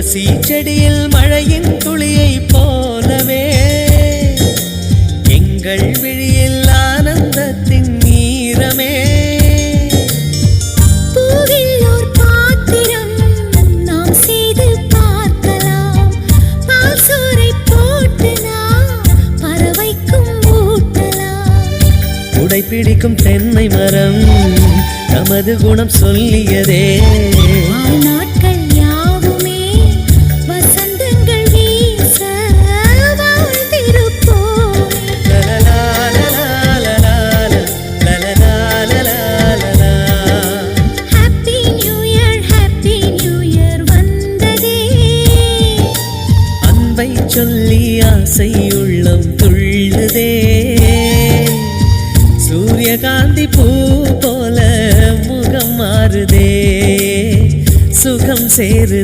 துளசி செடியில் மழையின் துளியை போலவே எங்கள் விழியில் ஆனந்தத்தின் நீரமே. பூவில் ஓர் பாத்திரம் நாம் செய்து பார்க்கலாம். பால் சோறை போட்டு நாம் பறவைக்கும் ஊட்டலாம். உடைப்பிடிக்கும் தென்னை மரம் நமது குணம் சொல்லியதே. நாட்கள் யாவுமே வசந்தங்கள் வீச வாழ்ந்திருப்போம். ஹாப்பி நியூ இயர் வந்ததே. அன்பை சொல்லி ஆசை உள்ளம் துள்ளுதே. சூரியகாந்தி பூ போல முகம் மாறுதே, சுகம் சேருதே.